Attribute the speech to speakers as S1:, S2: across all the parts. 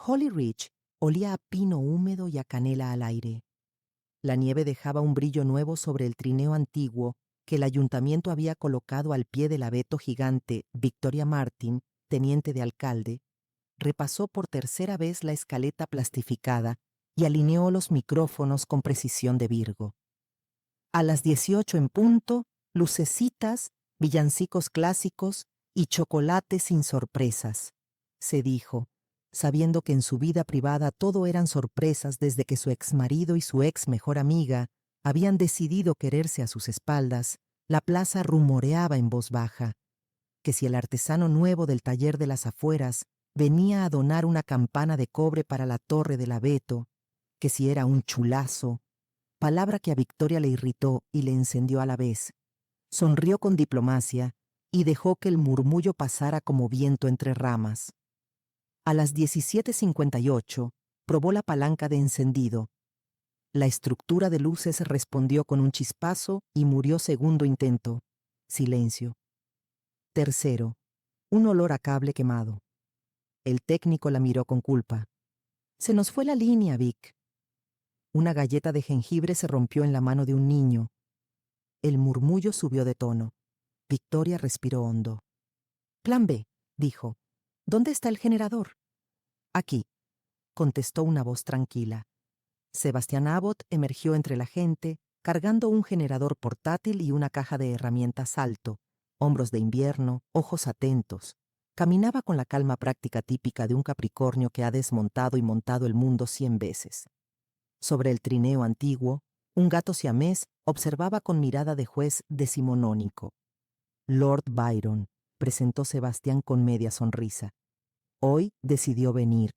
S1: Holly Ridge olía a pino húmedo y a canela al aire. La nieve dejaba un brillo nuevo sobre el trineo antiguo que el ayuntamiento había colocado al pie del abeto gigante. Victoria Martin, teniente de alcalde, repasó por tercera vez la escaleta plastificada y alineó los micrófonos con precisión de Virgo. A las 18 en punto, lucecitas, villancicos clásicos y chocolate sin sorpresas, se dijo, sabiendo que en su vida privada todo eran sorpresas desde que su exmarido y su ex mejor amiga habían decidido quererse a sus espaldas. La plaza rumoreaba en voz baja que si el artesano nuevo del taller de las afueras venía a donar una campana de cobre para la torre del abeto, que si era un chulazo, palabra que a Victoria le irritó y le encendió a la vez. Sonrió con diplomacia y dejó que el murmullo pasara como viento entre ramas. A las 17:58 probó la palanca de encendido. La estructura de luces respondió con un chispazo y murió segundo intento. Silencio. Tercero, un olor a cable quemado. El técnico la miró con culpa. Se nos fue la línea, Vic. Una galleta de jengibre se rompió en la mano de un niño. El murmullo subió de tono. Victoria respiró hondo. Plan B, dijo. ¿Dónde está el generador? Aquí, contestó una voz tranquila. Sebastián Abbott emergió entre la gente, cargando un generador portátil y una caja de herramientas alto, hombros de invierno, ojos atentos. Caminaba con la calma práctica típica de un Capricornio que ha desmontado y montado el mundo 100 veces. Sobre el trineo antiguo, un gato siamés observaba con mirada de juez decimonónico. Lord Byron, presentó Sebastián con media sonrisa. Hoy decidió venir.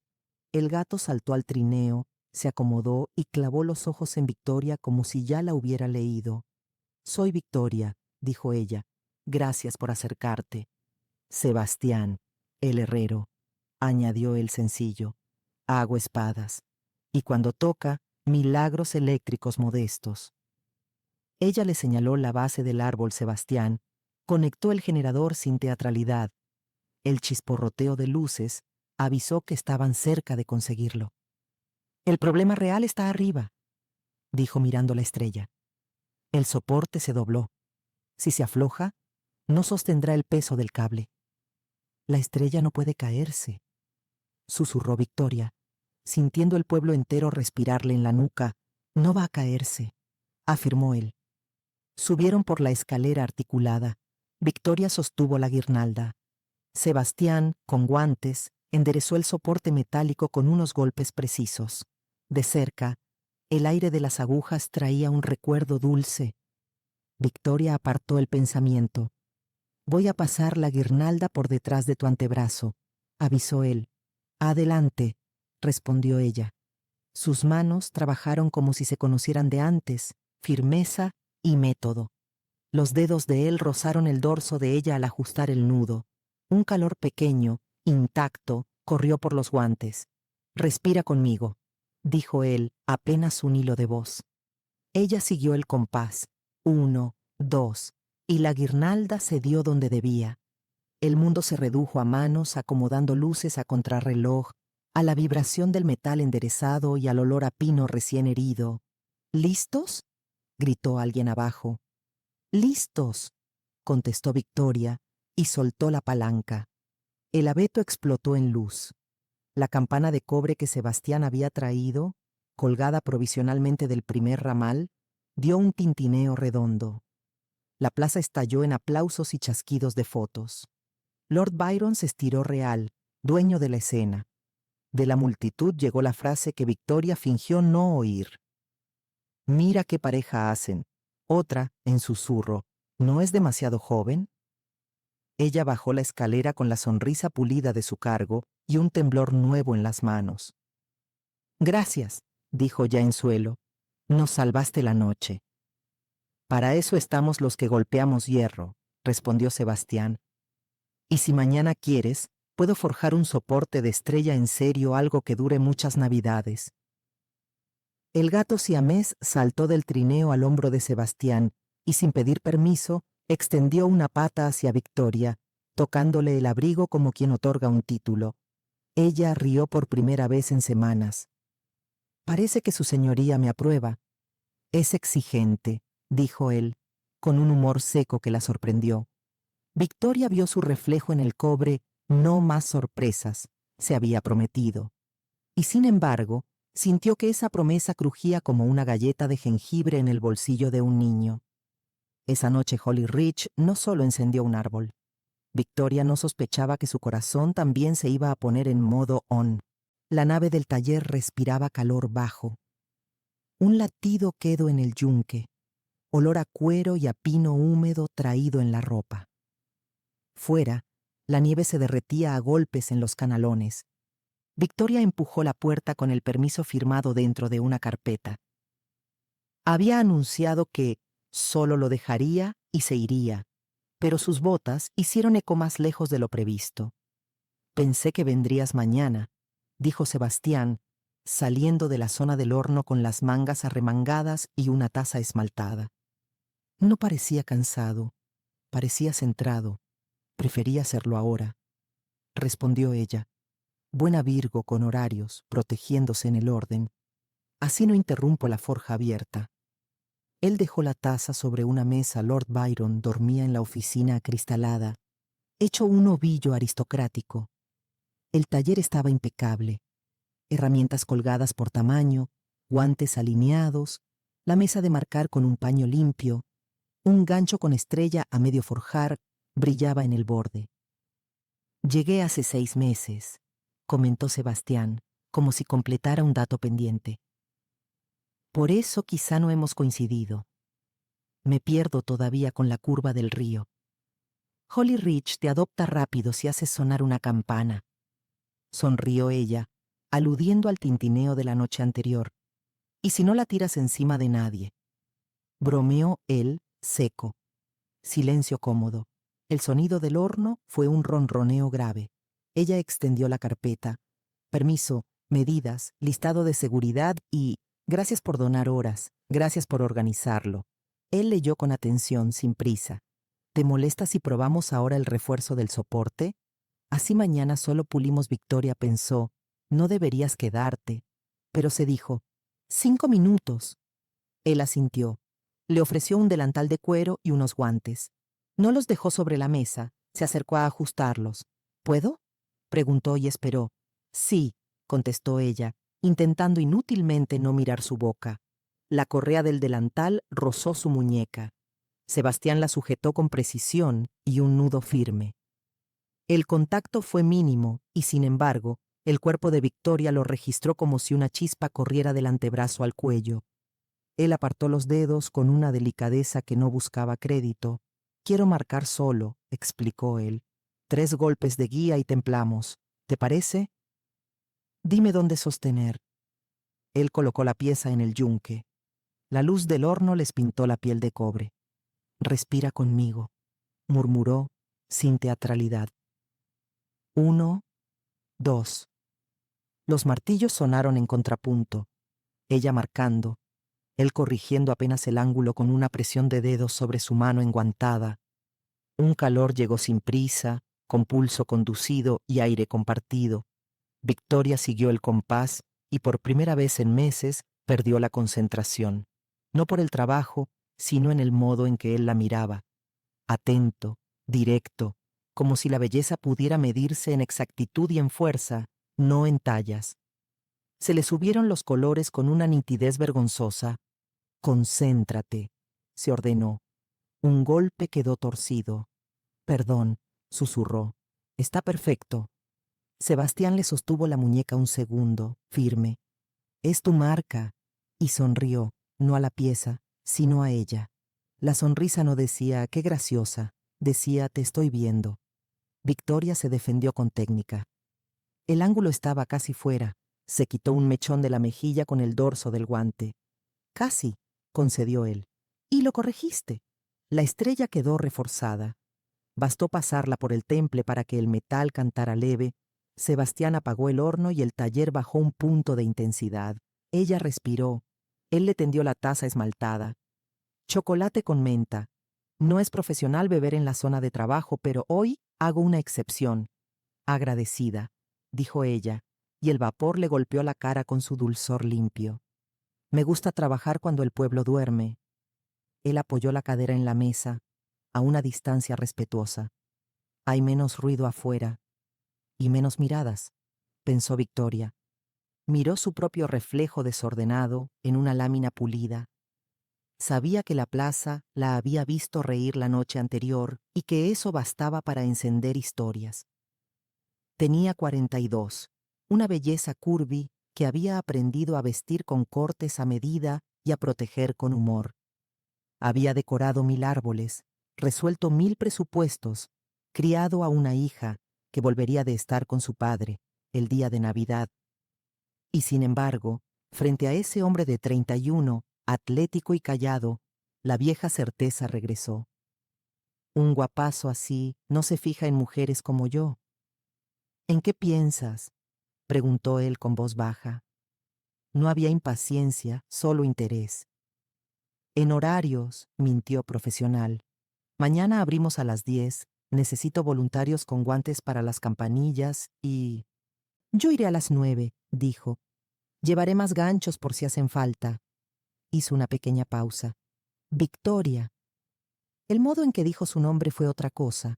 S1: El gato saltó al trineo, se acomodó y clavó los ojos en Victoria como si ya la hubiera leído. Soy Victoria, dijo ella. Gracias por acercarte. Sebastián, el herrero, añadió el sencillo. Hago espadas. Y cuando toca, milagros eléctricos modestos. Ella le señaló la base del árbol Sebastián, conectó el generador sin teatralidad. El chisporroteo de luces avisó que estaban cerca de conseguirlo. El problema real está arriba, dijo mirando la estrella. El soporte se dobló. Si se afloja, no sostendrá el peso del cable. La estrella no puede caerse, susurró Victoria, sintiendo el pueblo entero respirarle en la nuca. No va a caerse, afirmó él. Subieron por la escalera articulada. Victoria sostuvo la guirnalda. Sebastián, con guantes, enderezó el soporte metálico con unos golpes precisos. De cerca, el aire de las agujas traía un recuerdo dulce. Victoria apartó el pensamiento. Voy a pasar la guirnalda por detrás de tu antebrazo, avisó él. Adelante, respondió ella. Sus manos trabajaron como si se conocieran de antes, firmeza y método. Los dedos de él rozaron el dorso de ella al ajustar el nudo. Un calor pequeño, intacto, corrió por los guantes. Respira conmigo, dijo él, apenas un hilo de voz. Ella siguió el compás. 1, 2, y la guirnalda se dio donde debía. El mundo se redujo a manos acomodando luces a contrarreloj, a la vibración del metal enderezado y al olor a pino recién herido. ¿Listos?, gritó alguien abajo. «¡Listos!», contestó Victoria y soltó la palanca. El abeto explotó en luz. La campana de cobre que Sebastián había traído, colgada provisionalmente del primer ramal, dio un tintineo redondo. La plaza estalló en aplausos y chasquidos de fotos. Lord Byron se estiró real, dueño de la escena. De la multitud llegó la frase que Victoria fingió no oír. «Mira qué pareja hacen». Otra, en susurro, ¿no es demasiado joven? Ella bajó la escalera con la sonrisa pulida de su cargo y un temblor nuevo en las manos. «Gracias», dijo ya en suelo. «Nos salvaste la noche». «Para eso estamos los que golpeamos hierro», respondió Sebastián. «Y si mañana quieres, puedo forjar un soporte de estrella en serio, algo que dure muchas navidades». El gato siamés saltó del trineo al hombro de Sebastián y, sin pedir permiso, extendió una pata hacia Victoria, tocándole el abrigo como quien otorga un título. Ella rió por primera vez en semanas. Parece que su señoría me aprueba. Es exigente, dijo él, con un humor seco que la sorprendió. Victoria vio su reflejo en el cobre. No más sorpresas, se había prometido. Y sin embargo, sintió que esa promesa crujía como una galleta de jengibre en el bolsillo de un niño. Esa noche Holly Ridge no solo encendió un árbol. Victoria no sospechaba que su corazón también se iba a poner en modo on. La nave del taller respiraba calor bajo. Un latido quedo en el yunque, olor a cuero y a pino húmedo traído en la ropa. Fuera, la nieve se derretía a golpes en los canalones. Victoria empujó la puerta con el permiso firmado dentro de una carpeta. Había anunciado que solo lo dejaría y se iría, pero sus botas hicieron eco más lejos de lo previsto. Pensé que vendrías mañana, dijo Sebastián, saliendo de la zona del horno con las mangas arremangadas y una taza esmaltada. No parecía cansado, parecía centrado. Prefería hacerlo ahora, respondió ella. Buena Virgo con horarios, protegiéndose en el orden. Así no interrumpo la forja abierta. Él dejó la taza sobre una mesa. Lord Byron dormía en la oficina acristalada, hecho un ovillo aristocrático. El taller estaba impecable. Herramientas colgadas por tamaño, guantes alineados, la mesa de marcar con un paño limpio, un gancho con estrella a medio forjar brillaba en el borde. Llegué hace 6 meses, comentó Sebastián, como si completara un dato pendiente. Por eso quizá no hemos coincidido. Me pierdo todavía con la curva del río. Holly Ridge te adopta rápido si haces sonar una campana. Sonrió ella, aludiendo al tintineo de la noche anterior. Y si no la tiras encima de nadie. Bromeó él, seco. Silencio cómodo. El sonido del horno fue un ronroneo grave. Ella extendió la carpeta. Permiso, medidas, listado de seguridad y gracias por donar horas, gracias por organizarlo. Él leyó con atención, sin prisa. ¿Te molesta si probamos ahora el refuerzo del soporte? Así mañana solo pulimos. Victoria pensó, no deberías quedarte. Pero se dijo, 5 minutos. Él asintió. Le ofreció un delantal de cuero y unos guantes. No los dejó sobre la mesa, se acercó a ajustarlos. ¿Puedo? Preguntó y esperó. Sí, contestó ella, intentando inútilmente no mirar su boca. La correa del delantal rozó su muñeca. Sebastián la sujetó con precisión y un nudo firme. El contacto fue mínimo y, sin embargo, el cuerpo de Victoria lo registró como si una chispa corriera del antebrazo al cuello. Él apartó los dedos con una delicadeza que no buscaba crédito. Quiero marcar solo, explicó él. 3 golpes de guía y templamos. ¿Te parece? Dime dónde sostener. Él colocó la pieza en el yunque. La luz del horno les pintó la piel de cobre. Respira conmigo, murmuró, sin teatralidad. 1, 2. Los martillos sonaron en contrapunto. Ella marcando, él corrigiendo apenas el ángulo con una presión de dedos sobre su mano enguantada. Un calor llegó sin prisa, con pulso conducido y aire compartido. Victoria siguió el compás y por primera vez en meses perdió la concentración, no por el trabajo, sino en el modo en que él la miraba, atento, directo, como si la belleza pudiera medirse en exactitud y en fuerza, no en tallas. Se le subieron los colores con una nitidez vergonzosa. Concéntrate, se ordenó. Un golpe quedó torcido. Perdón, susurró. Está perfecto. Sebastián le sostuvo la muñeca un segundo, firme. Es tu marca. Y sonrió, no a la pieza, sino a ella. La sonrisa no decía, qué graciosa, decía, te estoy viendo. Victoria se defendió con técnica. El ángulo estaba casi fuera. Se quitó un mechón de la mejilla con el dorso del guante. Casi, concedió él. Y lo corregiste. La estrella quedó reforzada. Bastó pasarla por el temple para que el metal cantara leve. Sebastián apagó el horno y el taller bajó un punto de intensidad. Ella respiró. Él le tendió la taza esmaltada. Chocolate con menta. No es profesional beber en la zona de trabajo, pero hoy hago una excepción. Agradecida. dijo ella, y el vapor le golpeó la cara con su dulzor limpio. Me gusta trabajar cuando el pueblo duerme. Él apoyó la cadera en la mesa, a una distancia respetuosa. Hay menos ruido afuera y menos miradas, pensó Victoria. Miró su propio reflejo desordenado en una lámina pulida. Sabía que la plaza la había visto reír la noche anterior y que eso bastaba para encender historias. Tenía 42, una belleza curvy que había aprendido a vestir con cortes a medida y a proteger con humor. Había decorado 1000 árboles, resuelto 1000 presupuestos, criado a una hija que volvería de estar con su padre el día de Navidad. Y sin embargo, frente a ese hombre de 31, atlético y callado, la vieja certeza regresó. Un guapazo así no se fija en mujeres como yo. ¿En qué piensas?, preguntó él con voz baja. No había impaciencia, solo interés. En horarios, mintió profesional. Mañana abrimos a las 10. Necesito voluntarios con guantes para las campanillas y... Yo iré a las 9, dijo. Llevaré más ganchos por si hacen falta. Hizo una pequeña pausa. Victoria. El modo en que dijo su nombre fue otra cosa.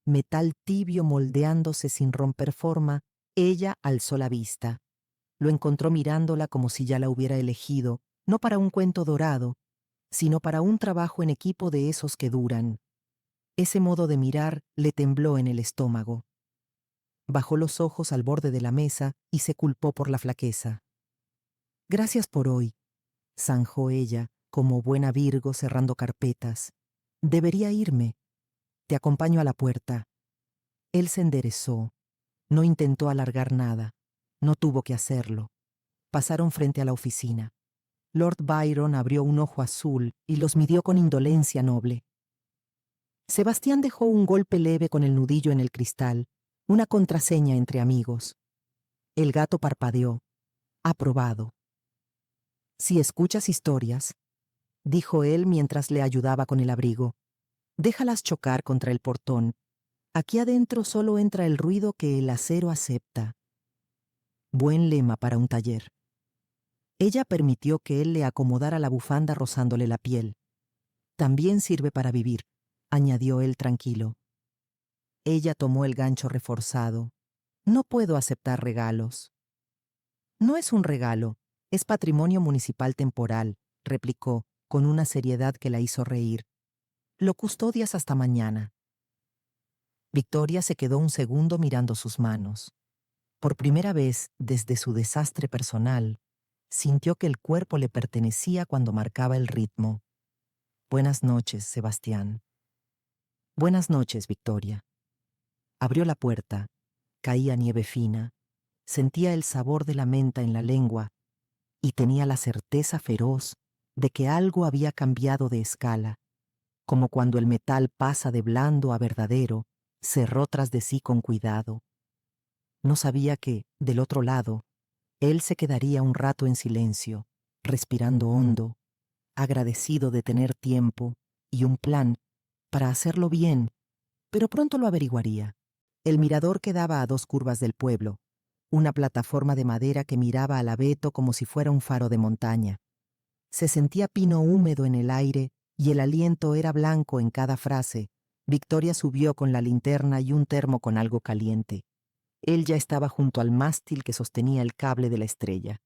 S1: Metal tibio moldeándose sin romper forma, ella alzó la vista. Lo encontró mirándola como si ya la hubiera elegido, no para un cuento dorado, sino para un trabajo en equipo de esos que duran. Ese modo de mirar le tembló en el estómago. Bajó los ojos al borde de la mesa y se culpó por la flaqueza. Gracias por hoy, zanjó ella, como buena Virgo cerrando carpetas. Debería irme. Te acompaño a la puerta. Él se enderezó. No intentó alargar nada. No tuvo que hacerlo. Pasaron frente a la oficina. Lord Byron abrió un ojo azul y los midió con indolencia noble. Sebastián dejó un golpe leve con el nudillo en el cristal, una contraseña entre amigos. El gato parpadeó. Aprobado. Si escuchas historias, dijo él mientras le ayudaba con el abrigo, déjalas chocar contra el portón. Aquí adentro solo entra el ruido que el acero acepta. Buen lema para un taller. Ella permitió que él le acomodara la bufanda rozándole la piel. También sirve para vivir, añadió él tranquilo. Ella tomó el gancho reforzado. No puedo aceptar regalos. No es un regalo, es patrimonio municipal temporal, replicó, con una seriedad que la hizo reír. Lo custodias hasta mañana. Victoria se quedó un segundo mirando sus manos. Por primera vez, desde su desastre personal, sintió que el cuerpo le pertenecía cuando marcaba el ritmo. Buenas noches, Sebastián. Buenas noches, Victoria. Abrió la puerta. Caía nieve fina. Sentía el sabor de la menta en la lengua y tenía la certeza feroz de que algo había cambiado de escala, como cuando el metal pasa de blando a verdadero. Cerró tras de sí con cuidado. No sabía que, del otro lado, él se quedaría un rato en silencio, respirando hondo, agradecido de tener tiempo y un plan para hacerlo bien, pero pronto lo averiguaría. El mirador quedaba a 2 curvas del pueblo, una plataforma de madera que miraba al abeto como si fuera un faro de montaña. Se sentía pino húmedo en el aire y el aliento era blanco en cada frase. Victoria subió con la linterna y un termo con algo caliente. Él ya estaba junto al mástil que sostenía el cable de la estrella.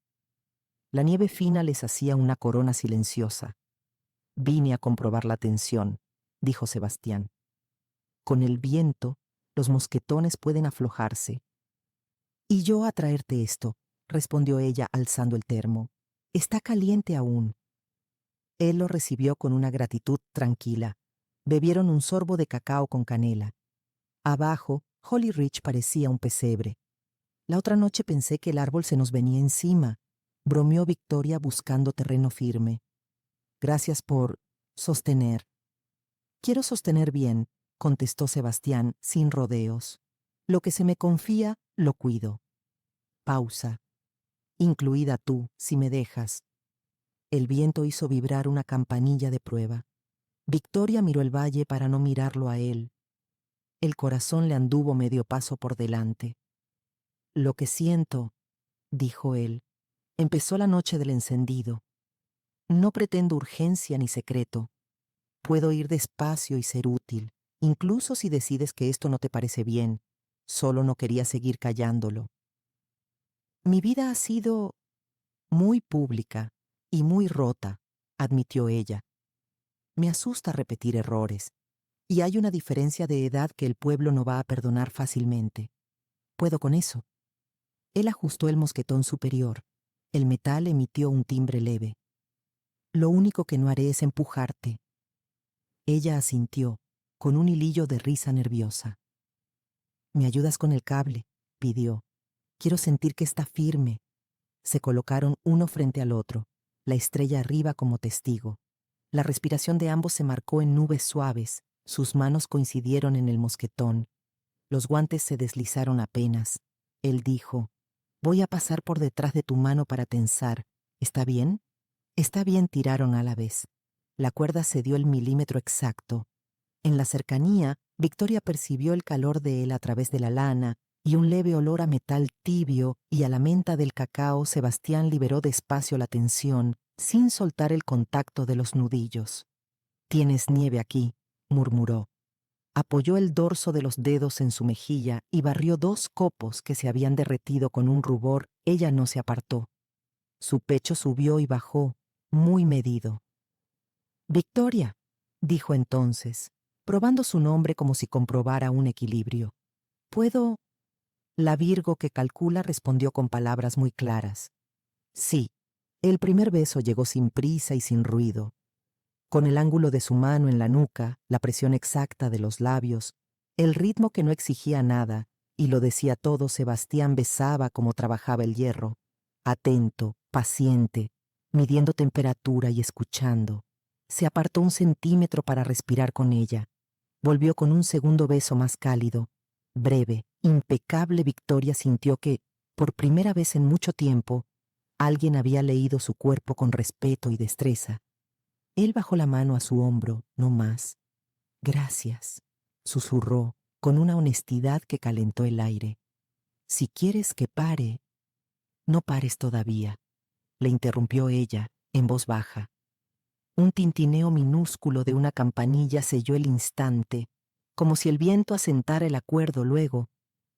S1: La nieve fina les hacía una corona silenciosa. Vine a comprobar la tensión, dijo Sebastián. Con el viento, los mosquetones pueden aflojarse. Y yo a traerte esto, respondió ella alzando el termo. Está caliente aún. Él lo recibió con una gratitud tranquila. Bebieron un sorbo de cacao con canela. Abajo, Holly Ridge parecía un pesebre. La otra noche pensé que el árbol se nos venía encima, bromeó Victoria buscando terreno firme. Gracias por sostener. Quiero sostener bien, contestó Sebastián, sin rodeos. Lo que se me confía, lo cuido. Pausa. Incluida tú, si me dejas. El viento hizo vibrar una campanilla de prueba. Victoria miró el valle para no mirarlo a él. El corazón le anduvo medio paso por delante. Lo que siento, dijo él, empezó la noche del encendido. No pretendo urgencia ni secreto. Puedo ir despacio y ser útil, incluso si decides que esto no te parece bien. Solo no quería seguir callándolo. Mi vida ha sido muy pública y muy rota, admitió ella. Me asusta repetir errores, y hay una diferencia de edad que el pueblo no va a perdonar fácilmente. Puedo con eso. Él ajustó el mosquetón superior. El metal emitió un timbre leve. Lo único que no haré es empujarte. Ella asintió, con un hilillo de risa nerviosa. ¿Me ayudas con el cable?, pidió. Quiero sentir que está firme. Se colocaron uno frente al otro, la estrella arriba como testigo. La respiración de ambos se marcó en nubes suaves, sus manos coincidieron en el mosquetón. Los guantes se deslizaron apenas. Él dijo, voy a pasar por detrás de tu mano para tensar. ¿Está bien? Está bien, tiraron a la vez. La cuerda se dio el milímetro exacto. En la cercanía, Victoria percibió el calor de él a través de la lana y un leve olor a metal tibio y a la menta del cacao. Sebastián liberó despacio la tensión, sin soltar el contacto de los nudillos. «Tienes nieve aquí», murmuró. Apoyó el dorso de los dedos en su mejilla y barrió 2 copos que se habían derretido con un rubor. Ella no se apartó. Su pecho subió y bajó, muy medido. «Victoria», dijo entonces, probando su nombre como si comprobara un equilibrio. «¿Puedo?» La Virgo que calcula respondió con palabras muy claras. Sí. El primer beso llegó sin prisa y sin ruido. Con el ángulo de su mano en la nuca, la presión exacta de los labios, el ritmo que no exigía nada, y lo decía todo, Sebastián besaba como trabajaba el hierro, atento, paciente, midiendo temperatura y escuchando. Se apartó 1 centímetro para respirar con ella. Volvió con un segundo beso más cálido. Breve, impecable. Victoria sintió que, por primera vez en mucho tiempo, alguien había leído su cuerpo con respeto y destreza. Él bajó la mano a su hombro, no más. «Gracias», susurró, con una honestidad que calentó el aire. «Si quieres que pare...» «No pares todavía», le interrumpió ella, en voz baja. Un tintineo minúsculo de una campanilla selló el instante, como si el viento asentara el acuerdo luego.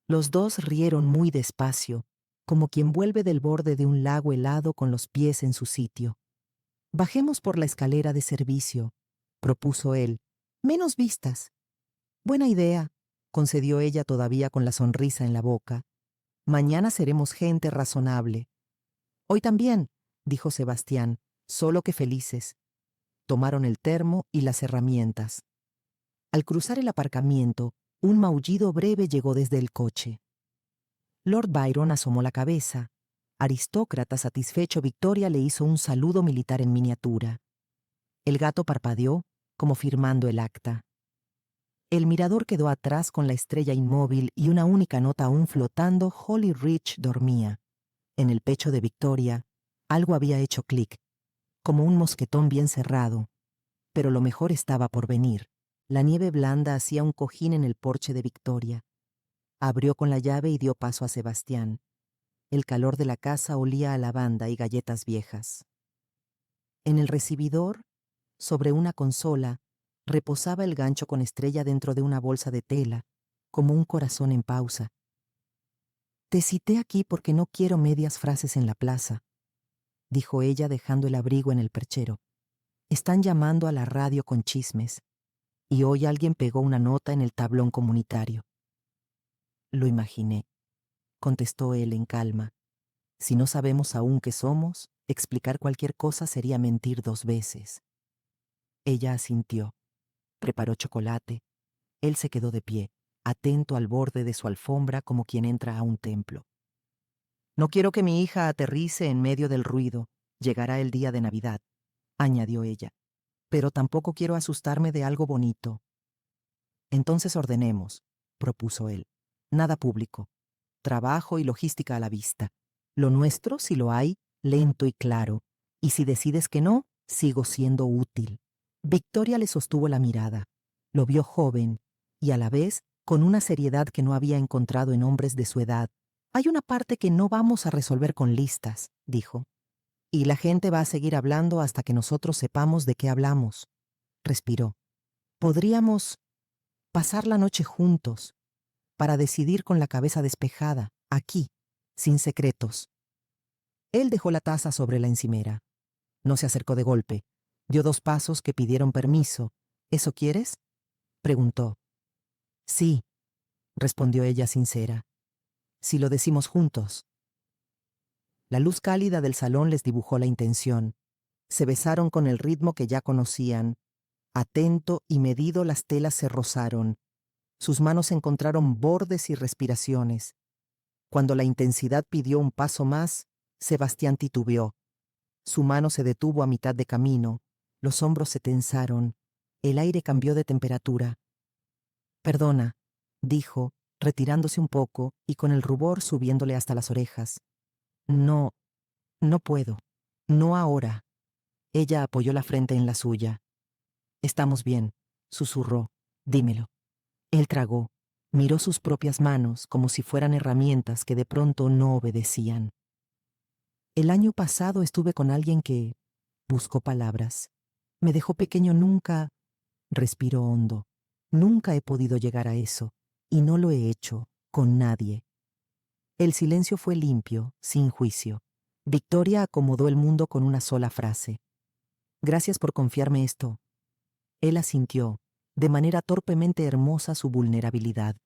S1: Los dos rieron muy despacio, como quien vuelve del borde de un lago helado con los pies en su sitio. «Bajemos por la escalera de servicio», propuso él. «Menos vistas». «Buena idea», concedió ella todavía con la sonrisa en la boca. «Mañana seremos gente razonable». «Hoy también», dijo Sebastián, «solo que felices». Tomaron el termo y las herramientas. Al cruzar el aparcamiento, un maullido breve llegó desde el coche. Lord Byron asomó la cabeza. Aristócrata satisfecho, Victoria le hizo un saludo militar en miniatura. El gato parpadeó, como firmando el acta. El mirador quedó atrás con la estrella inmóvil y una única nota aún flotando. Holly Ridge dormía. En el pecho de Victoria, algo había hecho clic, como un mosquetón bien cerrado. Pero lo mejor estaba por venir. La nieve blanda hacía un cojín en el porche de Victoria. Abrió con la llave y dio paso a Sebastián. El calor de la casa olía a lavanda y galletas viejas. En el recibidor, sobre una consola, reposaba el gancho con estrella dentro de una bolsa de tela, como un corazón en pausa. «Te cité aquí porque no quiero medias frases en la plaza», dijo ella dejando el abrigo en el perchero. «Están llamando a la radio con chismes, y hoy alguien pegó una nota en el tablón comunitario». «Lo imaginé», contestó él en calma. «Si no sabemos aún qué somos, explicar cualquier cosa sería mentir 2 veces». Ella asintió. Preparó chocolate. Él se quedó de pie, atento al borde de su alfombra como quien entra a un templo. «No quiero que mi hija aterrice en medio del ruido. Llegará el día de Navidad», añadió ella. «Pero tampoco quiero asustarme de algo bonito». «Entonces ordenemos», propuso él. «Nada público. Trabajo y logística a la vista. Lo nuestro, si lo hay, lento y claro. Y si decides que no, sigo siendo útil». Victoria le sostuvo la mirada. Lo vio joven y a la vez con una seriedad que no había encontrado en hombres de su edad, Hay una parte que no vamos a resolver con listas, dijo. Y la gente va a seguir hablando hasta que nosotros sepamos de qué hablamos. Respiró. Podríamos pasar la noche juntos, para decidir con la cabeza despejada, aquí, sin secretos. Él dejó la taza sobre la encimera. No se acercó de golpe. Dio 2 pasos que pidieron permiso. ¿Eso quieres? Preguntó. Sí, respondió ella sincera. Si lo decimos juntos. La luz cálida del salón les dibujó la intención. Se besaron con el ritmo que ya conocían. Atento y medido las telas se rozaron. Sus manos encontraron bordes y respiraciones. Cuando la intensidad pidió un paso más, Sebastián titubeó. Su mano se detuvo a mitad de camino. Los hombros se tensaron. El aire cambió de temperatura. Perdona, dijo, retirándose un poco y con el rubor subiéndole hasta las orejas. No, no puedo. No ahora. Ella apoyó la frente en la suya. Estamos bien, susurró. Dímelo. Él tragó. Miró sus propias manos como si fueran herramientas que de pronto no obedecían. El año pasado estuve con alguien que buscó palabras. Me dejó pequeño nunca. Respiró hondo. Nunca he podido llegar a eso, y no lo he hecho con nadie. El silencio fue limpio, sin juicio. Victoria acomodó el mundo con una sola frase. Gracias por confiarme esto. Él asintió, de manera torpemente hermosa su vulnerabilidad.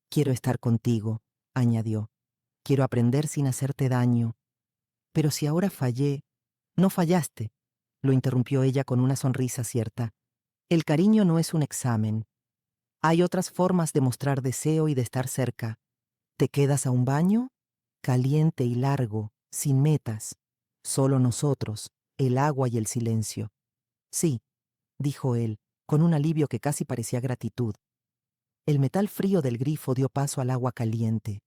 S1: Quiero estar contigo, añadió. Quiero aprender sin hacerte daño. Pero si ahora fallé, no fallaste, lo interrumpió ella con una sonrisa cierta. El cariño no es un examen. Hay otras formas de mostrar deseo y de estar cerca. ¿Te quedas a un baño? Caliente y largo, sin metas. Solo nosotros, el agua y el silencio. Sí, dijo él, con un alivio que casi parecía gratitud. El metal frío del grifo dio paso al agua caliente.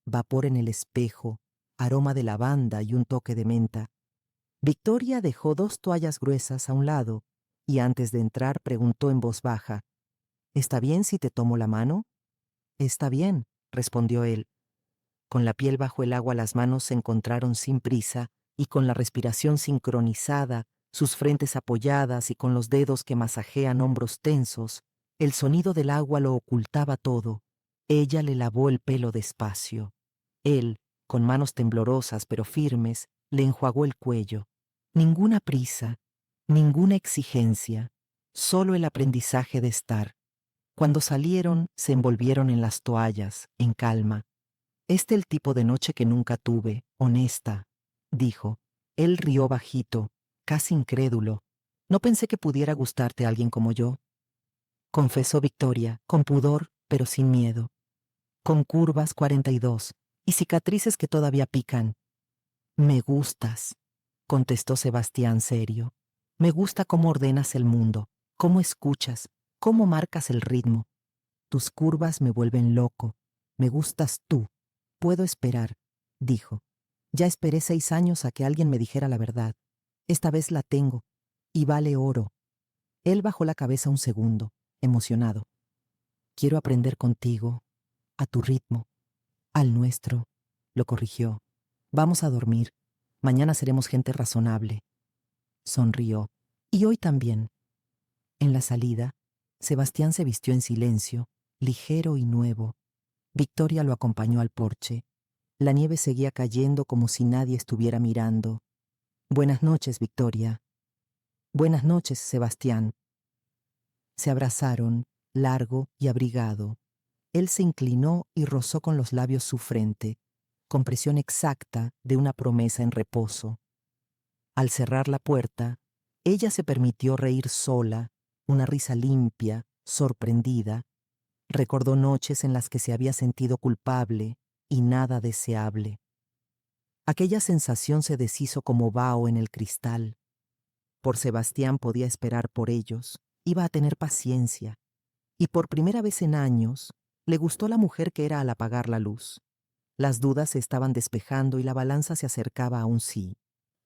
S1: Vapor en el espejo, aroma de lavanda y un toque de menta. Victoria dejó 2 toallas gruesas a un lado y antes de entrar preguntó en voz baja, ¿está bien si te tomo la mano? Está bien, respondió él. Con la piel bajo el agua las manos se encontraron sin prisa y con la respiración sincronizada, sus frentes apoyadas y con los dedos que masajean hombros tensos, el sonido del agua lo ocultaba todo. Ella le lavó el pelo despacio. Él, con manos temblorosas pero firmes, le enjuagó el cuello. Ninguna prisa, ninguna exigencia, solo el aprendizaje de estar. Cuando salieron, se envolvieron en las toallas, en calma. El tipo de noche que nunca tuve, honesta, dijo. Él rió bajito, casi incrédulo. No pensé que pudiera gustarte alguien como yo. Confesó Victoria, con pudor, pero sin miedo. Con curvas 42 y cicatrices que todavía pican. Me gustas, contestó Sebastián serio. Me gusta cómo ordenas el mundo, cómo escuchas, cómo marcas el ritmo. Tus curvas me vuelven loco. Me gustas tú. Puedo esperar, dijo. Ya esperé 6 años a que alguien me dijera la verdad. Esta vez la tengo, y vale oro. Él bajó la cabeza un segundo, emocionado. Quiero aprender contigo, a tu ritmo, al nuestro, lo corrigió. Vamos a dormir. Mañana seremos gente razonable. Sonrió. Y hoy también. En la salida, Sebastián se vistió en silencio, ligero y nuevo. Victoria lo acompañó al porche. La nieve seguía cayendo como si nadie estuviera mirando. Buenas noches, Victoria. Buenas noches, Sebastián. Se abrazaron, largo y abrigado. Él se inclinó y rozó con los labios su frente, con presión exacta de una promesa en reposo. Al cerrar la puerta, ella se permitió reír sola, una risa limpia, sorprendida. Recordó noches en las que se había sentido culpable y nada deseable. Aquella sensación se deshizo como vaho en el cristal. Por Sebastián podía esperar por ellos, iba a tener paciencia. Y por primera vez en años, le gustó la mujer que era al apagar la luz. Las dudas se estaban despejando y la balanza se acercaba a un sí.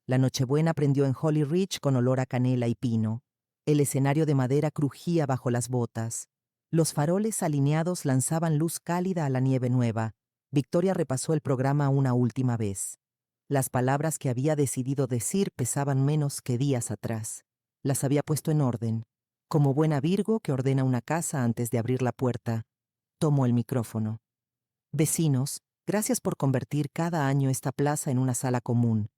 S1: La Nochebuena prendió en Holly Ridge con olor a canela y pino. El escenario de madera crujía bajo las botas. Los faroles alineados lanzaban luz cálida a la nieve nueva. Victoria repasó el programa una última vez. Las palabras que había decidido decir pesaban menos que días atrás. Las había puesto en orden. Como buena Virgo que ordena una casa antes de abrir la puerta, tomó el micrófono. Vecinos, gracias por convertir cada año esta plaza en una sala común.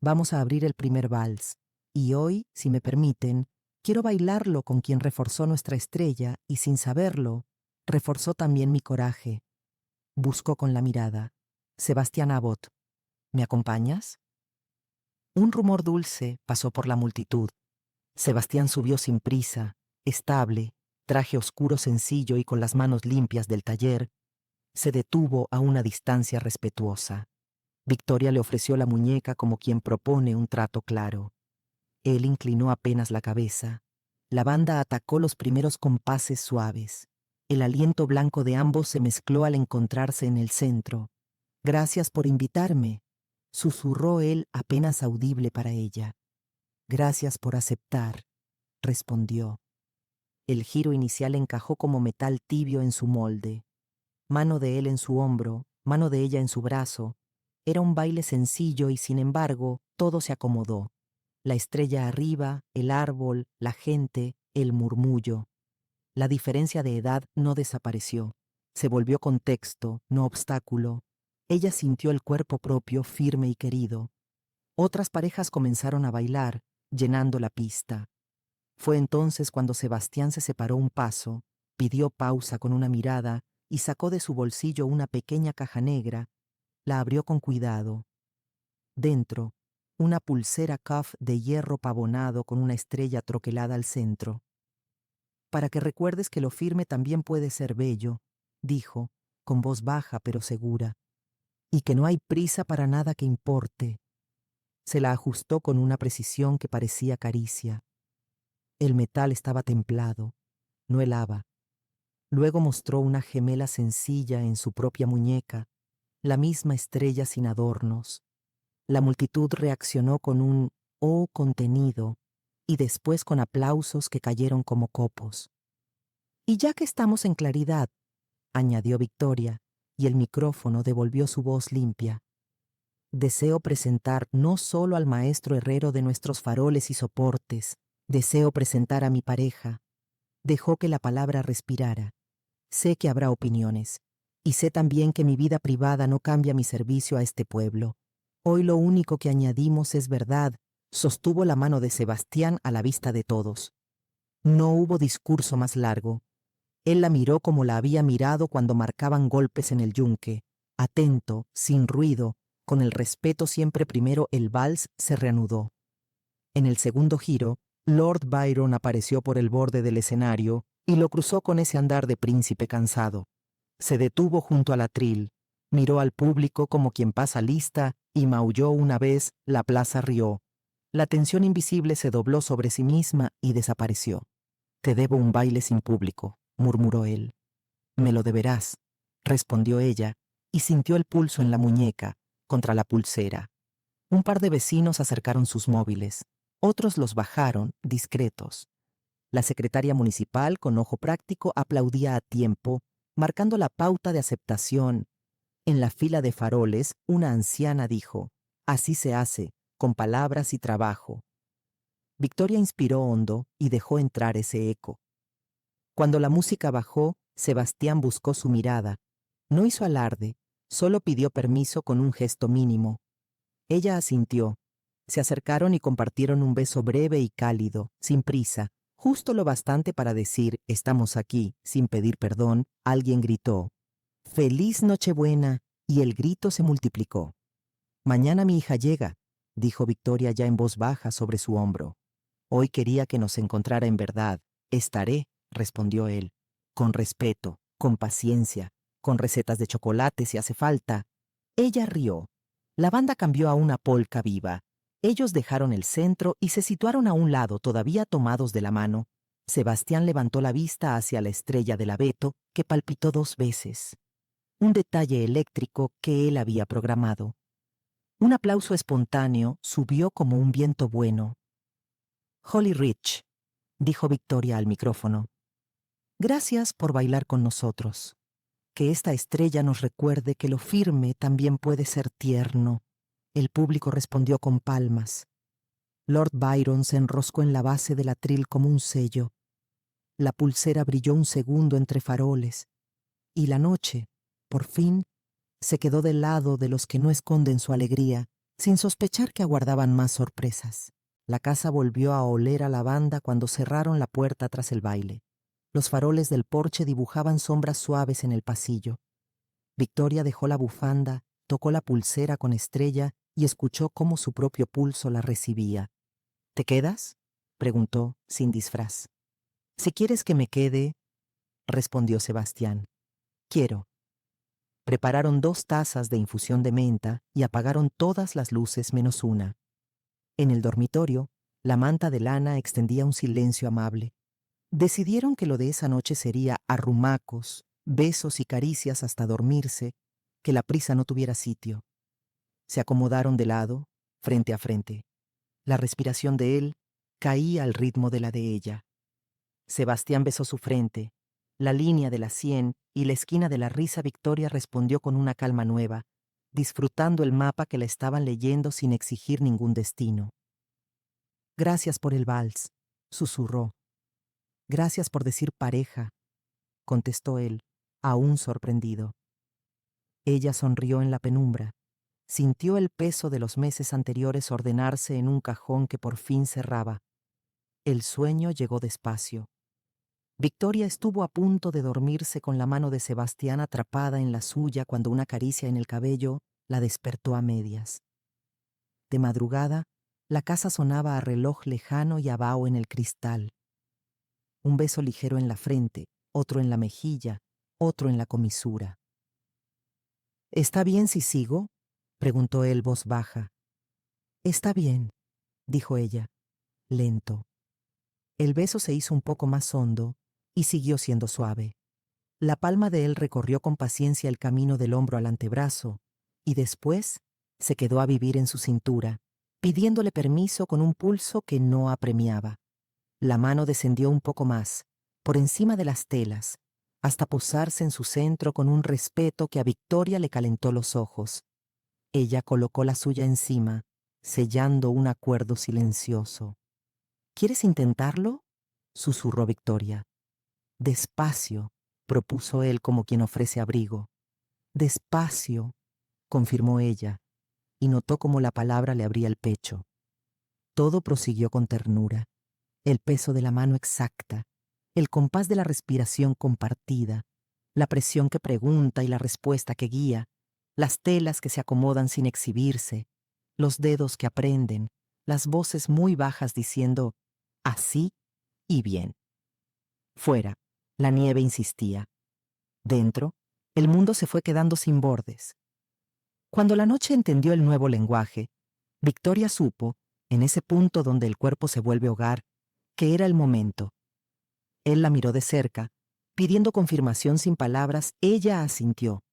S1: Vamos a abrir el primer vals. Y hoy, si me permiten, quiero bailarlo con quien reforzó nuestra estrella y, sin saberlo, reforzó también mi coraje. Buscó con la mirada. Sebastián Abbott, ¿me acompañas? Un rumor dulce pasó por la multitud. Sebastián subió sin prisa, estable, traje oscuro sencillo y con las manos limpias del taller. Se detuvo a una distancia respetuosa. Victoria le ofreció la muñeca como quien propone un trato claro. Él inclinó apenas la cabeza. La banda atacó los primeros compases suaves. El aliento blanco de ambos se mezcló al encontrarse en el centro. «Gracias por invitarme», susurró él apenas audible para ella. «Gracias por aceptar», respondió. El giro inicial encajó como metal tibio en su molde. Mano de él en su hombro, mano de ella en su brazo. Era un baile sencillo y, sin embargo, todo se acomodó. La estrella arriba, el árbol, la gente, el murmullo. La diferencia de edad no desapareció. Se volvió contexto, no obstáculo. Ella sintió el cuerpo propio firme y querido. Otras parejas comenzaron a bailar, llenando la pista. Fue entonces cuando Sebastián se separó un paso, pidió pausa con una mirada y sacó de su bolsillo una pequeña caja negra. La abrió con cuidado. Dentro, una pulsera cuff de hierro pavonado con una estrella troquelada al centro. «Para que recuerdes que lo firme también puede ser bello», dijo, con voz baja pero segura, «y que no hay prisa para nada que importe». Se la ajustó con una precisión que parecía caricia. El metal estaba templado, no helaba. Luego mostró una gemela sencilla en su propia muñeca, la misma estrella sin adornos. La multitud reaccionó con un «oh» contenido y después con aplausos que cayeron como copos. «Y ya que estamos en claridad», añadió Victoria, y el micrófono devolvió su voz limpia. «Deseo presentar no solo al maestro herrero de nuestros faroles y soportes, deseo presentar a mi pareja». Dejó que la palabra respirara. «Sé que habrá opiniones, y sé también que mi vida privada no cambia mi servicio a este pueblo. Hoy lo único que añadimos es verdad», sostuvo la mano de Sebastián a la vista de todos. No hubo discurso más largo. Él la miró como la había mirado cuando marcaban golpes en el yunque, atento, sin ruido, con el respeto siempre primero. El vals se reanudó. En el segundo giro, Lord Byron apareció por el borde del escenario y lo cruzó con ese andar de príncipe cansado. Se detuvo junto al atril, miró al público como quien pasa lista y maulló una vez. La plaza rió. La tensión invisible se dobló sobre sí misma y desapareció. «Te debo un baile sin público», murmuró él. «Me lo deberás», respondió ella, y sintió el pulso en la muñeca, contra la pulsera. Un par de vecinos acercaron sus móviles. Otros los bajaron, discretos. La secretaria municipal, con ojo práctico, aplaudía a tiempo, marcando la pauta de aceptación. En la fila de faroles, una anciana dijo: «Así se hace, con palabras y trabajo». Victoria inspiró hondo y dejó entrar ese eco. Cuando la música bajó, Sebastián buscó su mirada. No hizo alarde, solo pidió permiso con un gesto mínimo. Ella asintió. Se acercaron y compartieron un beso breve y cálido, sin prisa, justo lo bastante para decir «estamos aquí», sin pedir perdón. Alguien gritó «¡Feliz Nochebuena!» y el grito se multiplicó. «Mañana mi hija llega», dijo Victoria ya en voz baja sobre su hombro. «Hoy quería que nos encontrara en verdad. Estaré», respondió él, «con respeto, con paciencia, con recetas de chocolate si hace falta». Ella rió. La banda cambió a una polca viva. Ellos dejaron el centro y se situaron a un lado, todavía tomados de la mano. Sebastián levantó la vista hacia la estrella del abeto, que palpitó 2 veces. Un detalle eléctrico que él había programado. Un aplauso espontáneo subió como un viento bueno. «Holly Rich», dijo Victoria al micrófono. «Gracias por bailar con nosotros. que esta estrella nos recuerde que lo firme también puede ser tierno. El público respondió con palmas. Lord Byron se enroscó en la base del atril como un sello. La pulsera brilló un segundo entre faroles. Y la noche, por fin, se quedó del lado de los que no esconden su alegría, sin sospechar que aguardaban más sorpresas. La casa volvió a oler a lavanda cuando cerraron la puerta tras el baile. Los faroles del porche dibujaban sombras suaves en el pasillo. Victoria dejó la bufanda, tocó la pulsera con estrella y escuchó cómo su propio pulso la recibía. ¿Te quedas?, preguntó, sin disfraz. Si quieres que me quede, respondió Sebastián. Quiero. Prepararon 2 tazas de infusión de menta y apagaron todas las luces menos una. En el dormitorio, la manta de lana extendía un silencio amable. Decidieron que lo de esa noche sería arrumacos, besos y caricias hasta dormirse, que la prisa no tuviera sitio. Se acomodaron de lado, frente a frente. La respiración de él caía al ritmo de la de ella. Sebastián besó su frente, la línea de la sien y la esquina de la risa. Victoria respondió con una calma nueva, disfrutando el mapa que la estaban leyendo sin exigir ningún destino. Gracias por el vals, susurró. Gracias por decir pareja, contestó él, aún sorprendido. Ella sonrió en la penumbra. Sintió el peso de los meses anteriores ordenarse en un cajón que por fin cerraba. El sueño llegó despacio. Victoria estuvo a punto de dormirse con la mano de Sebastián atrapada en la suya cuando una caricia en el cabello la despertó a medias. De madrugada, la casa sonaba a reloj lejano y a vaho en el cristal. Un beso ligero en la frente, otro en la mejilla, otro en la comisura. ¿Está bien si sigo?, preguntó él voz baja. Está bien, dijo ella, lento. El beso se hizo un poco más hondo y siguió siendo suave. La palma de él recorrió con paciencia el camino del hombro al antebrazo y después se quedó a vivir en su cintura, pidiéndole permiso con un pulso que no apremiaba. La mano descendió un poco más, por encima de las telas, hasta posarse en su centro con un respeto que a Victoria le calentó los ojos. Ella colocó la suya encima, sellando un acuerdo silencioso. ¿Quieres intentarlo?, susurró Victoria. Despacio, propuso él como quien ofrece abrigo. Despacio, confirmó ella, y notó cómo la palabra le abría el pecho. Todo prosiguió con ternura. El peso de la mano exacta, el compás de la respiración compartida, la presión que pregunta y la respuesta que guía, las telas que se acomodan sin exhibirse, los dedos que aprenden, las voces muy bajas diciendo así y bien. Fuera, la nieve insistía. Dentro, el mundo se fue quedando sin bordes. Cuando la noche entendió el nuevo lenguaje, Victoria supo, en ese punto donde el cuerpo se vuelve hogar, que era el momento. Él la miró de cerca, pidiendo confirmación sin palabras. Ella asintió.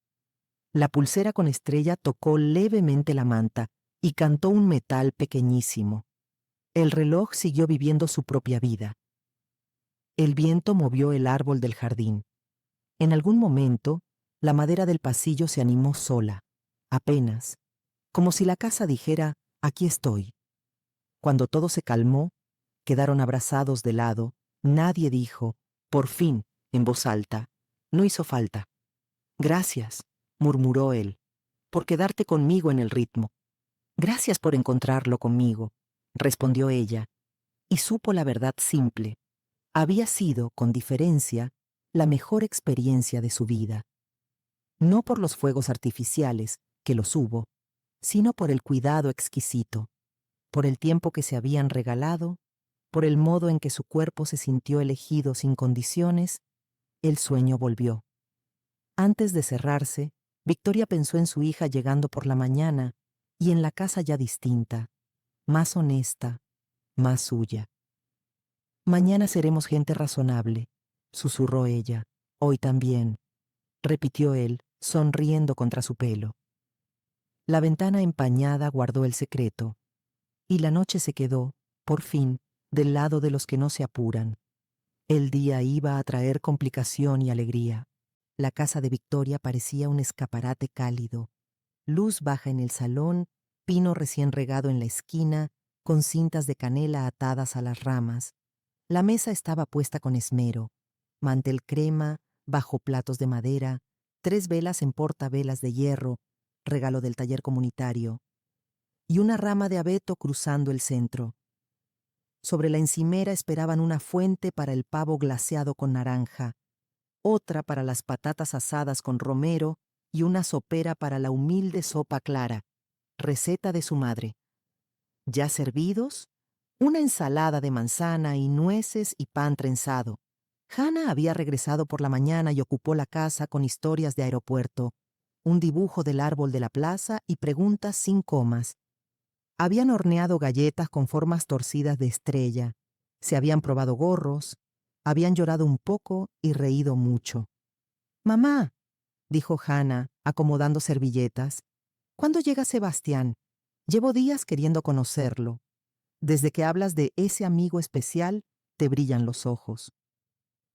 S1: La pulsera con estrella tocó levemente la manta y cantó un metal pequeñísimo. El reloj siguió viviendo su propia vida. El viento movió el árbol del jardín. En algún momento, la madera del pasillo se animó sola, apenas, como si la casa dijera, aquí estoy. Cuando todo se calmó, quedaron abrazados de lado. Nadie dijo, por fin, en voz alta. No hizo falta. Gracias, murmuró él, por quedarte conmigo en el ritmo. Gracias por encontrarlo conmigo, respondió ella, y supo la verdad simple. Había sido, con diferencia, la mejor experiencia de su vida. No por los fuegos artificiales, que los hubo, sino por el cuidado exquisito, por el tiempo que se habían regalado, por el modo en que su cuerpo se sintió elegido sin condiciones. El sueño volvió. Antes de cerrarse, Victoria pensó en su hija llegando por la mañana y en la casa ya distinta, más honesta, más suya. Mañana seremos gente razonable, susurró ella. Hoy también, repitió él, sonriendo contra su pelo. La ventana empañada guardó el secreto, y la noche se quedó, por fin, del lado de los que no se apuran. El día iba a traer complicación y alegría. La casa de Victoria parecía un escaparate cálido. Luz baja en el salón, pino recién regado en la esquina, con cintas de canela atadas a las ramas. La mesa estaba puesta con esmero. Mantel crema, bajo platos de madera, 3 velas en portavelas de hierro, regalo del taller comunitario, y una rama de abeto cruzando el centro. Sobre la encimera esperaban una fuente para el pavo glaseado con naranja, otra para las patatas asadas con romero y una sopera para la humilde sopa clara, receta de su madre. Ya servidos, una ensalada de manzana y nueces y pan trenzado. Hannah había regresado por la mañana y ocupó la casa con historias de aeropuerto, un dibujo del árbol de la plaza y preguntas sin comas. Habían horneado galletas con formas torcidas de estrella, se habían probado gorros, habían llorado un poco y reído mucho. «Mamá», dijo Hannah, acomodando servilletas, «¿cuándo llega Sebastián? Llevo días queriendo conocerlo. Desde que hablas de ese amigo especial, te brillan los ojos».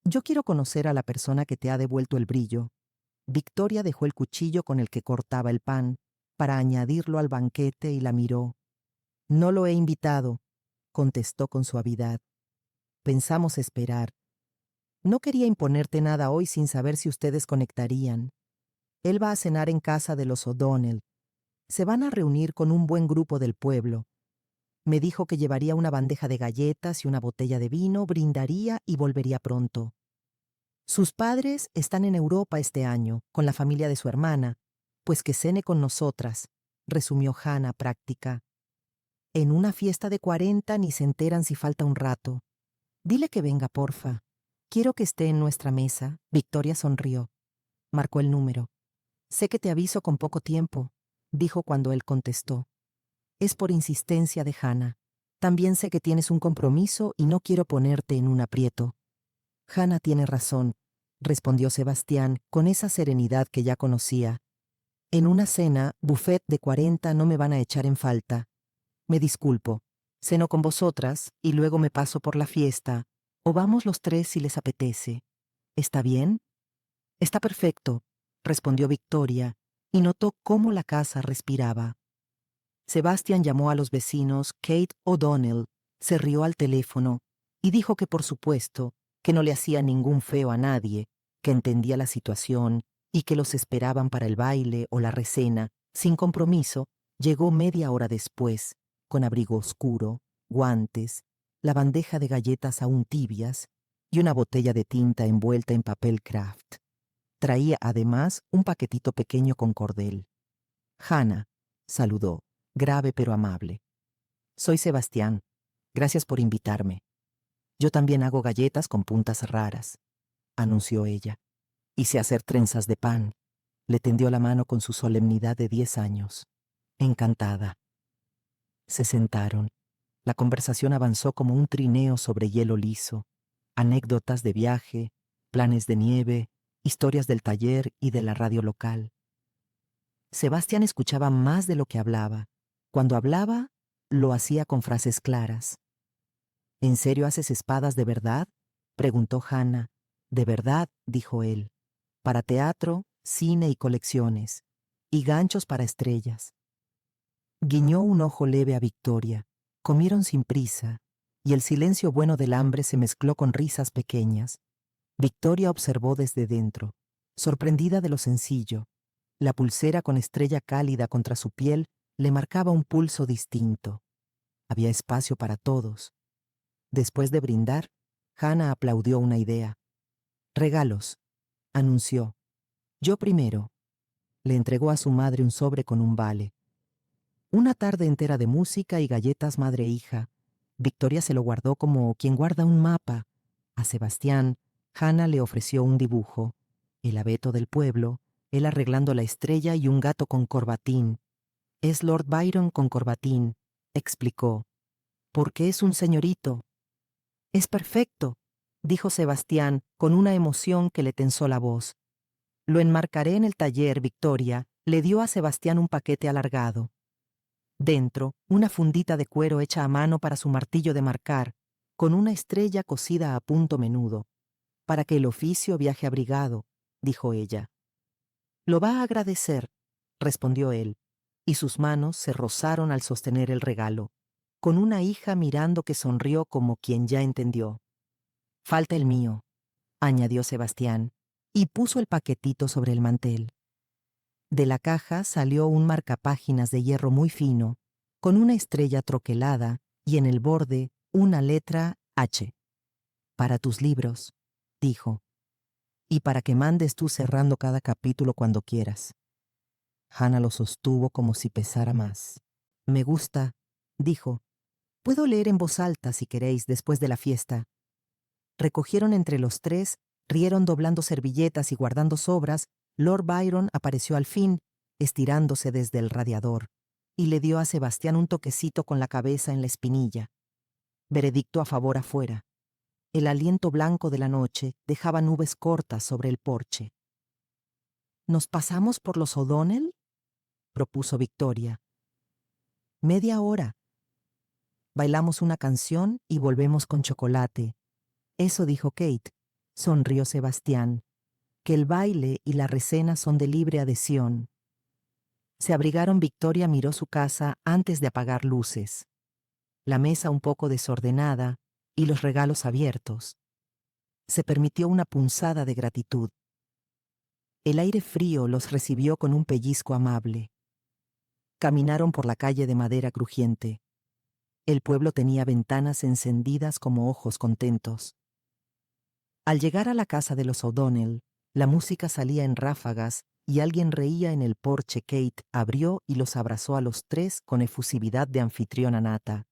S1: «Yo quiero conocer a la persona que te ha devuelto el brillo». Victoria dejó el cuchillo con el que cortaba el pan para añadirlo al banquete y la miró. «No lo he invitado», contestó con suavidad. «Pensamos esperar. No quería imponerte nada hoy sin saber si ustedes conectarían. Él va a cenar en casa de los O'Donnell. Se van a reunir con un buen grupo del pueblo. Me dijo que llevaría una bandeja de galletas y una botella de vino, brindaría y volvería pronto. Sus padres están en Europa este año, con la familia de su hermana, pues que cene con nosotras», resumió Hannah práctica. «En una fiesta de 40 ni se enteran si falta un rato. Dile que venga, porfa. Quiero que esté en nuestra mesa». Victoria sonrió. Marcó el número. «Sé que te aviso con poco tiempo», dijo cuando él contestó. «Es por insistencia de Hannah. También sé que tienes un compromiso y no quiero ponerte en un aprieto». «Hannah tiene razón», respondió Sebastián con esa serenidad que ya conocía. «En una cena, buffet de 40 no me van a echar en falta. Me disculpo. Ceno con vosotras y luego me paso por la fiesta. O vamos los 3 si les apetece. ¿Está bien?» «Está perfecto», respondió Victoria, y notó cómo la casa respiraba. Sebastián llamó a los vecinos Kate O'Donnell, se rió al teléfono y dijo que por supuesto, que no le hacía ningún feo a nadie, que entendía la situación y que los esperaban para el baile o la recena, sin compromiso. Llegó media hora después, con abrigo oscuro, guantes, la bandeja de galletas aún tibias y una botella de tinta envuelta en papel craft. Traía además un paquetito pequeño con cordel. «Hannah», saludó, grave pero amable. «Soy Sebastián. Gracias por invitarme. Yo también hago galletas con puntas raras», anunció ella. «Y sé hacer trenzas de pan». Le tendió la mano con su solemnidad de 10 años. «Encantada». Se sentaron. La conversación avanzó como un trineo sobre hielo liso. Anécdotas de viaje, planes de nieve, historias del taller y de la radio local. Sebastián escuchaba más de lo que hablaba. Cuando hablaba, lo hacía con frases claras. «¿En serio haces espadas de verdad?», preguntó Hannah. «De verdad», dijo él. «Para teatro, cine y colecciones. Y ganchos para estrellas». Guiñó un ojo leve a Victoria. Comieron sin prisa, y el silencio bueno del hambre se mezcló con risas pequeñas. Victoria observó desde dentro, sorprendida de lo sencillo. La pulsera con estrella cálida contra su piel le marcaba un pulso distinto. Había espacio para todos. Después de brindar, Hannah aplaudió una idea. «Regalos», anunció. «Yo primero». Le entregó a su madre un sobre con un vale. Una tarde entera de música y galletas madre e hija. Victoria se lo guardó como quien guarda un mapa. A Sebastián, Hannah le ofreció un dibujo. El abeto del pueblo, él arreglando la estrella y un gato con corbatín. «Es Lord Byron con corbatín», explicó. «Porque es un señorito». «Es perfecto», dijo Sebastián con una emoción que le tensó la voz. «Lo enmarcaré en el taller». Victoria le dio a Sebastián un paquete alargado. Dentro, una fundita de cuero hecha a mano para su martillo de marcar, con una estrella cosida a punto menudo, para que el oficio viaje abrigado, dijo ella. Lo va a agradecer, respondió él, y sus manos se rozaron al sostener el regalo, con una hija mirando que sonrió como quien ya entendió. Falta el mío, añadió Sebastián, y puso el paquetito sobre el mantel. De la caja salió un marcapáginas de hierro muy fino, con una estrella troquelada y en el borde una letra H. Para tus libros, dijo, y para que mandes tú cerrando cada capítulo cuando quieras. Hannah lo sostuvo como si pesara más. Me gusta, dijo. Puedo leer en voz alta si queréis después de la fiesta. Recogieron entre los tres, rieron doblando servilletas y guardando sobras. Lord Byron apareció al fin, estirándose desde el radiador, y le dio a Sebastián un toquecito con la cabeza en la espinilla. Veredicto a favor afuera. El aliento blanco de la noche dejaba nubes cortas sobre el porche. ¿Nos pasamos por los O'Donnell?, propuso Victoria. Media hora. Bailamos una canción y volvemos con chocolate. Eso dijo Kate. Sonrió Sebastián. Que el baile y la recena son de libre adhesión. Se abrigaron. Victoria miró su casa antes de apagar luces. La mesa un poco desordenada y los regalos abiertos. Se permitió una punzada de gratitud. El aire frío los recibió con un pellizco amable. Caminaron por la calle de madera crujiente. El pueblo tenía ventanas encendidas como ojos contentos. Al llegar a la casa de los O'Donnell, la música salía en ráfagas y alguien reía en el porche. Kate abrió y los abrazó a los tres con efusividad de anfitriona nata.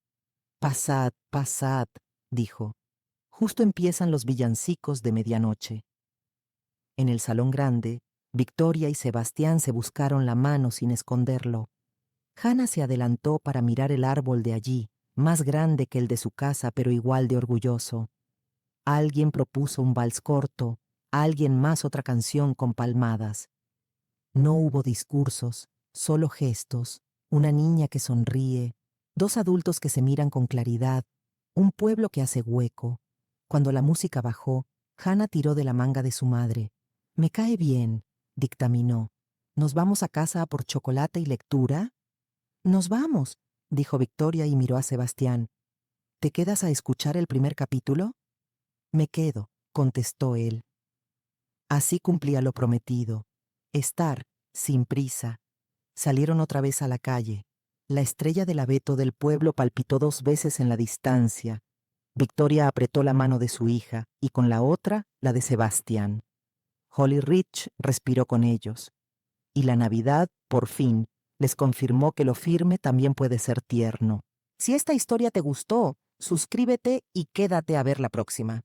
S1: «Pasad, pasad», dijo. «Justo empiezan los villancicos de medianoche». En el salón grande, Victoria y Sebastián se buscaron la mano sin esconderlo. Hannah se adelantó para mirar el árbol de allí, más grande que el de su casa, pero igual de orgulloso. Alguien propuso un vals corto, alguien más otra canción con palmadas. No hubo discursos, solo gestos, una niña que sonríe, dos adultos que se miran con claridad, un pueblo que hace hueco. Cuando la música bajó, Hannah tiró de la manga de su madre. «Me cae bien», dictaminó. «¿Nos vamos a casa a por chocolate y lectura?» «Nos vamos», dijo Victoria y miró a Sebastián. «¿Te quedas a escuchar el primer capítulo?» «Me quedo», contestó él. Así cumplía lo prometido. Estar, sin prisa. Salieron otra vez a la calle. La estrella del abeto del pueblo palpitó 2 veces en la distancia. Victoria apretó la mano de su hija y con la otra la de Sebastián. Holly Rich respiró con ellos. Y la Navidad, por fin, les confirmó que lo firme también puede ser tierno. Si esta historia te gustó, suscríbete y quédate a ver la próxima.